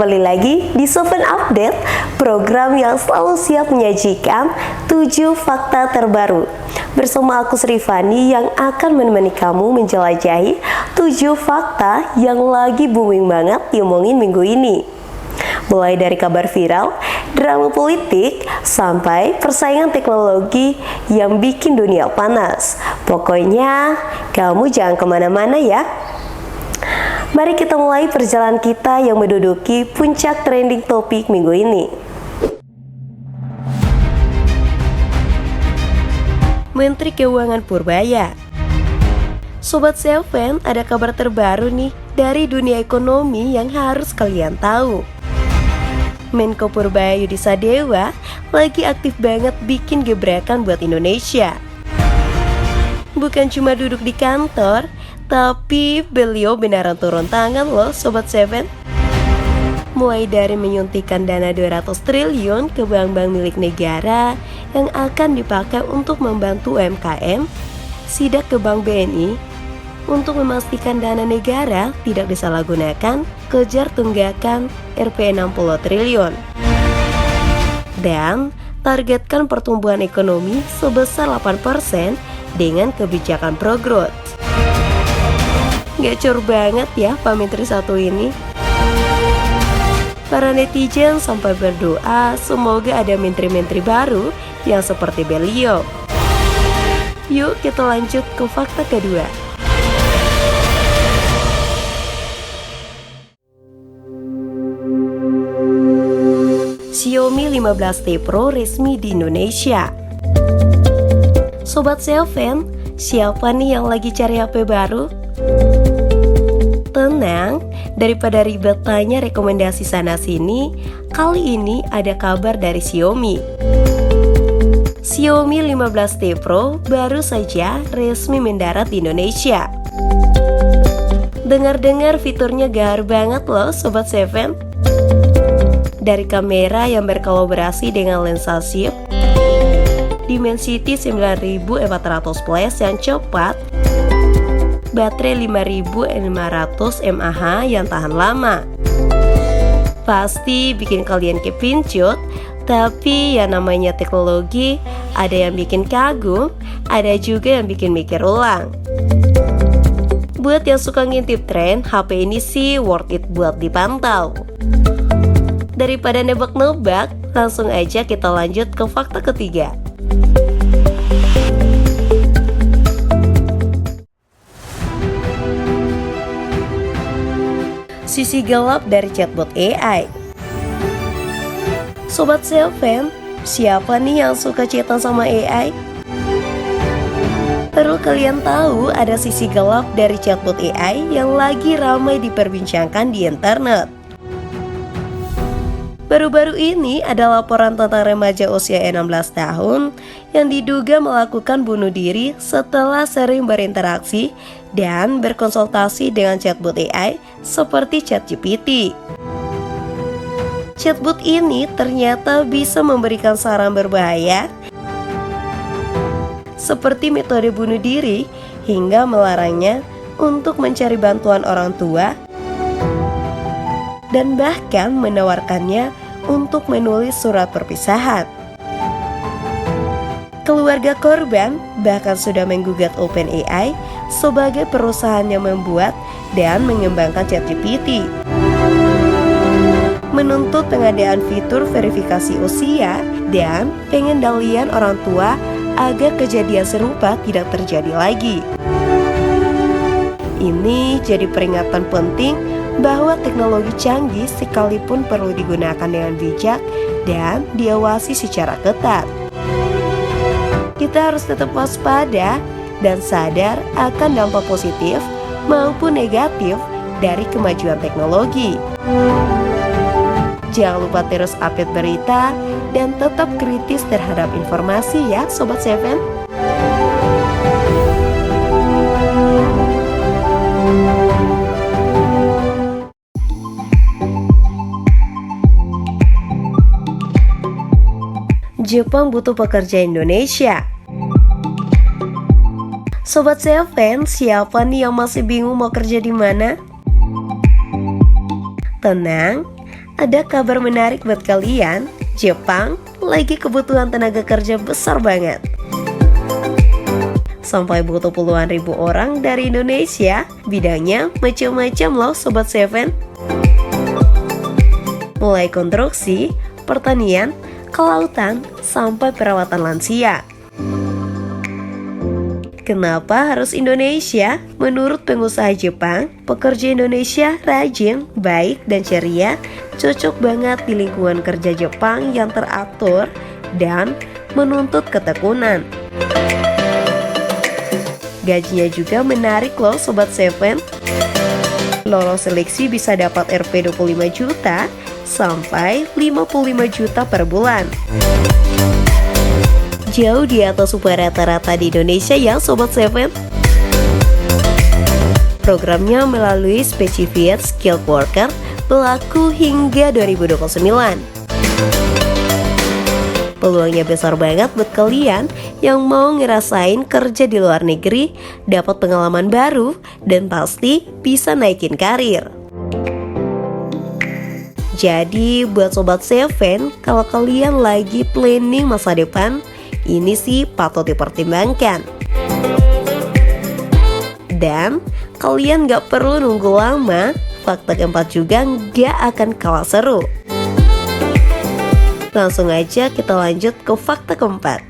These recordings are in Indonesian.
kembali lagi di Seven Update, program yang selalu siap menyajikan 7 fakta terbaru. Bersama aku Sri Fani yang akan menemani kamu menjelajahi 7 fakta yang lagi booming banget diomongin minggu ini. Mulai dari kabar viral, drama politik, sampai persaingan teknologi yang bikin dunia panas. Pokoknya, kamu jangan kemana-mana ya. Mari kita mulai perjalanan kita yang menduduki puncak trending topik minggu ini. Menteri Keuangan Purbaya. Sobat Seven, ada kabar terbaru nih dari dunia ekonomi yang harus kalian tahu. Menko Purbaya Yudi Sadewa lagi aktif banget bikin gebrakan buat Indonesia. Bukan cuma duduk di kantor, tapi beliau beneran turun tangan loh Sobat Seven. Mulai dari menyuntikkan dana 200 triliun ke bank-bank milik negara yang akan dipakai untuk membantu UMKM, sidak ke Bank BNI untuk memastikan dana negara tidak disalahgunakan, kejar tunggakan Rp 60 triliun. Dan targetkan pertumbuhan ekonomi sebesar 8% dengan kebijakan pro-growth. Gacor banget ya Pak Menteri satu ini. Para netizen sampai berdoa semoga ada menteri-menteri baru yang seperti beliau. Yuk kita lanjut ke fakta kedua. Xiaomi 15T Pro resmi di Indonesia. Sobat Seven, siapa nih yang lagi cari HP baru? Tenang, daripada ribet tanya rekomendasi sana-sini, kali ini ada kabar dari Xiaomi. Xiaomi 15T Pro baru saja resmi mendarat di Indonesia. Dengar-dengar fiturnya gahar banget loh Sobat Seven. Dari kamera yang berkolaborasi dengan lensa Shift, Dimensity 9400 plus yang cepat, baterai 5500 mAh yang tahan lama. Pasti bikin kalian kepincut, tapi ya namanya teknologi, ada yang bikin kagum, ada juga yang bikin mikir ulang. Buat yang suka ngintip tren, HP ini sih worth it buat dipantau. Daripada nebak-nebak, langsung aja kita lanjut ke fakta ketiga. Sisi gelap dari chatbot AI. Sobat Seven, siapa nih yang suka chatan sama AI? Perlu kalian tahu ada sisi gelap dari chatbot AI yang lagi ramai diperbincangkan di internet. Baru-baru ini ada laporan tentang remaja usia 16 tahun yang diduga melakukan bunuh diri setelah sering berinteraksi dan berkonsultasi dengan chatbot AI seperti ChatGPT. Chatbot ini ternyata bisa memberikan saran berbahaya seperti metode bunuh diri hingga melarangnya untuk mencari bantuan orang tua dan bahkan menawarkannya untuk menulis surat perpisahan. Keluarga korban bahkan sudah menggugat OpenAI sebagai perusahaan yang membuat dan mengembangkan ChatGPT, menuntut pengadaan fitur verifikasi usia dan pengendalian orang tua agar kejadian serupa tidak terjadi lagi. Ini jadi peringatan penting bahwa teknologi canggih sekalipun perlu digunakan dengan bijak dan diawasi secara ketat. Kita harus tetap waspada dan sadar akan dampak positif maupun negatif dari kemajuan teknologi. Jangan lupa terus update berita dan tetap kritis terhadap informasi ya Sobat Seven. Jepang butuh pekerja Indonesia. Sobat Seven, siapa nih yang masih bingung mau kerja di mana? Tenang, ada kabar menarik buat kalian. Jepang lagi kebutuhan tenaga kerja besar banget. Sampai butuh puluhan ribu orang dari Indonesia. Bidangnya macam-macam loh Sobat Seven. Mulai konstruksi, pertanian, kelautan, sampai perawatan lansia. Kenapa harus Indonesia? Menurut pengusaha Jepang, pekerja Indonesia rajin, baik, dan ceria, cocok banget di lingkungan kerja Jepang yang teratur dan menuntut ketekunan. Gajinya juga menarik loh Sobat Seven. Lolos seleksi bisa dapat Rp 25 juta sampai 55 juta per bulan. Jauh di atas upah rata-rata di Indonesia ya Sobat Seven. Programnya melalui Specified Skilled Worker berlaku hingga 2029. Peluangnya besar banget buat kalian yang mau ngerasain kerja di luar negeri, dapat pengalaman baru, dan pasti bisa naikin karir. Jadi buat Sobat Seven, kalau kalian lagi planning masa depan, ini sih patut dipertimbangkan. Dan kalian gak perlu nunggu lama, fakta keempat juga gak akan kalah seru. Langsung aja kita lanjut ke fakta keempat.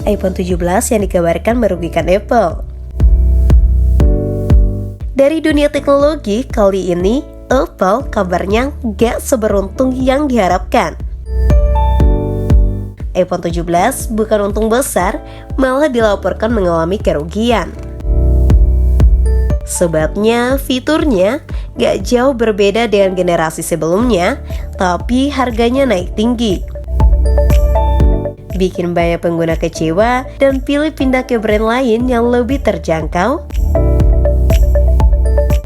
iPhone 17 yang dikabarkan merugikan Apple. Dari dunia teknologi, kali ini Apple kabarnya gak seberuntung yang diharapkan. iPhone 17 bukan untung besar, malah dilaporkan mengalami kerugian. Sebabnya fiturnya gak jauh berbeda dengan generasi sebelumnya, tapi harganya naik tinggi. Bikin banyak pengguna kecewa dan pilih pindah ke brand lain yang lebih terjangkau.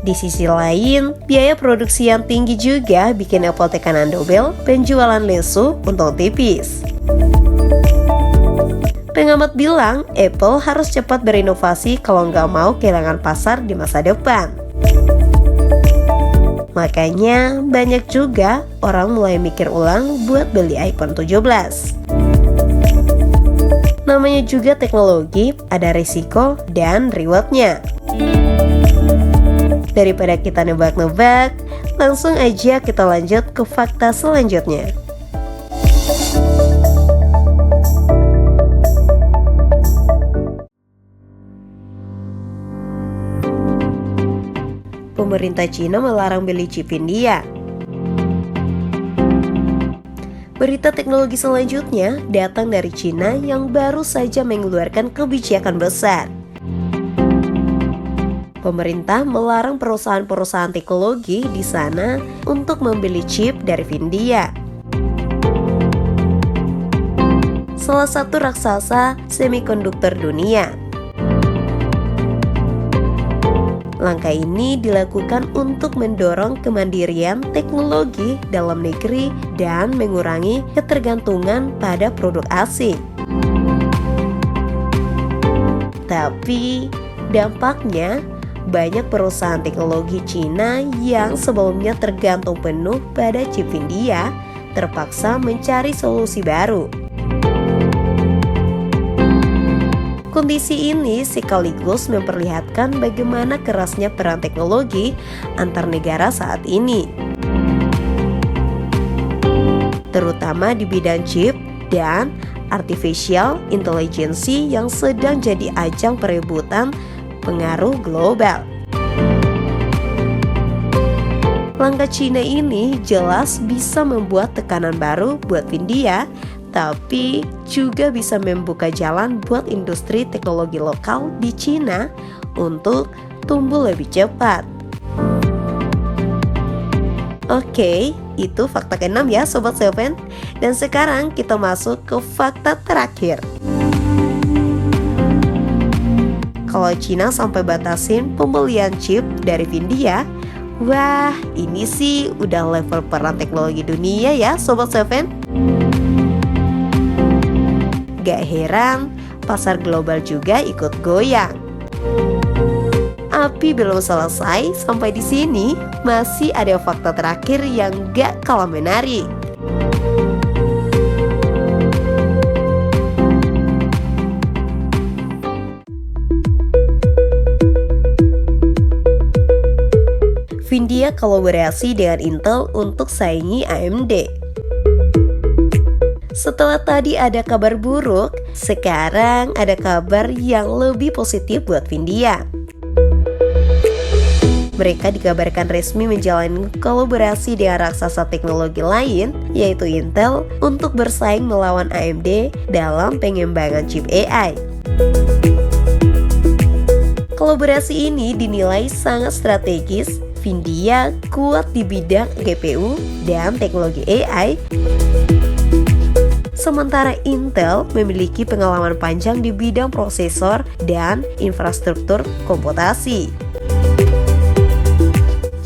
Di sisi lain, biaya produksi yang tinggi juga bikin Apple tekanan double, penjualan lesu untung tipis. Pengamat bilang, Apple harus cepat berinovasi kalau nggak mau kehilangan pasar di masa depan. Makanya, banyak juga orang mulai mikir ulang buat beli iPhone 17. Namanya juga teknologi, ada risiko dan rewardnya. Daripada kita nebak-nebak, langsung aja kita lanjut ke fakta selanjutnya. Pemerintah Cina melarang beli chip India. Berita teknologi selanjutnya datang dari Cina yang baru saja mengeluarkan kebijakan besar. Pemerintah melarang perusahaan-perusahaan teknologi di sana untuk membeli chip dari India. Salah satu raksasa semikonduktor dunia. Langkah ini dilakukan untuk mendorong kemandirian teknologi dalam negeri dan mengurangi ketergantungan pada produk asing. Tapi dampaknya, banyak perusahaan teknologi Cina yang sebelumnya tergantung penuh pada chip India terpaksa mencari solusi baru. Kondisi ini sekaligus memperlihatkan bagaimana kerasnya perang teknologi antar negara saat ini, terutama di bidang chip dan artificial intelligence yang sedang jadi ajang perebutan pengaruh global. Langkah Cina ini jelas bisa membuat tekanan baru buat India, tapi juga bisa membuka jalan buat industri teknologi lokal di Cina untuk tumbuh lebih cepat. Oke, itu fakta ke-6 ya Sobat Seven. Dan sekarang kita masuk ke fakta terakhir. Kalau Cina sampai batasin pembelian chip dari India, wah ini sih udah level perang teknologi dunia ya Sobat Seven. Gak heran pasar global juga ikut goyang. Tapi belum selesai sampai di sini, masih ada fakta terakhir yang gak kalah menarik. Nvidia kolaborasi dengan Intel untuk saingi AMD. Setelah tadi ada kabar buruk, sekarang ada kabar yang lebih positif buat Nvidia. Mereka dikabarkan resmi menjalani kolaborasi dengan raksasa teknologi lain, yaitu Intel, untuk bersaing melawan AMD dalam pengembangan chip AI. Kolaborasi ini dinilai sangat strategis. Nvidia kuat di bidang GPU dan teknologi AI, sementara Intel memiliki pengalaman panjang di bidang prosesor dan infrastruktur komputasi.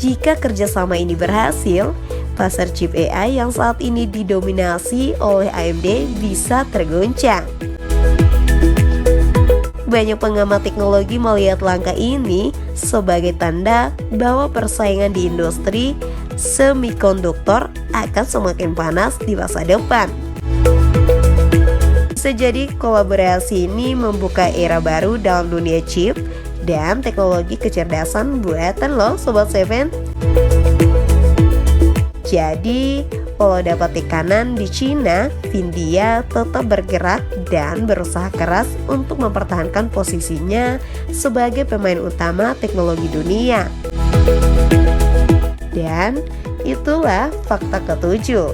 Jika kerjasama ini berhasil, pasar chip AI yang saat ini didominasi oleh AMD bisa terguncang. Banyak pengamat teknologi melihat langkah ini sebagai tanda bahwa persaingan di industri semikonduktor akan semakin panas di masa depan. Bisa jadi kolaborasi ini membuka era baru dalam dunia chip dan teknologi kecerdasan buatan loh Sobat Seven. Jadi kalau dapat tekanan di Cina, Nvidia tetap bergerak dan berusaha keras untuk mempertahankan posisinya sebagai pemain utama teknologi dunia. Dan itulah fakta ketujuh,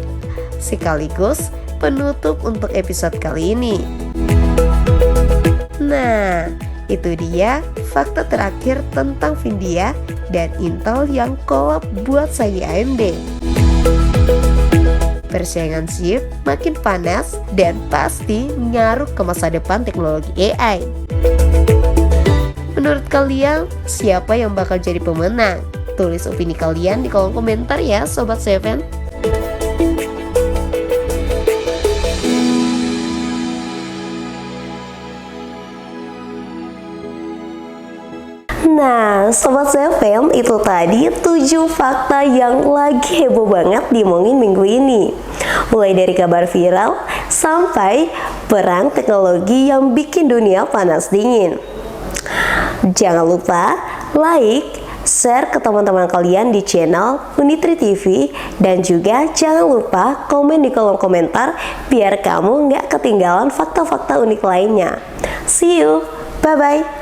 sekaligus penutup untuk episode kali ini. Nah, itu dia fakta terakhir tentang Nvidia dan Intel yang collab buat saingi AMD. Persaingan chip makin panas dan pasti ngaruh ke masa depan teknologi AI. Menurut kalian, siapa yang bakal jadi pemenang? Tulis opini kalian di kolom komentar ya Sobat Seven. Nah, Sobat Seven, itu tadi 7 fakta yang lagi heboh banget diomongin minggu ini. Mulai dari kabar viral sampai perang teknologi yang bikin dunia panas dingin. Jangan lupa like, share ke teman-teman kalian di channel Unitri TV, dan juga jangan lupa komen di kolom komentar biar kamu nggak ketinggalan fakta-fakta unik lainnya. See you, bye-bye.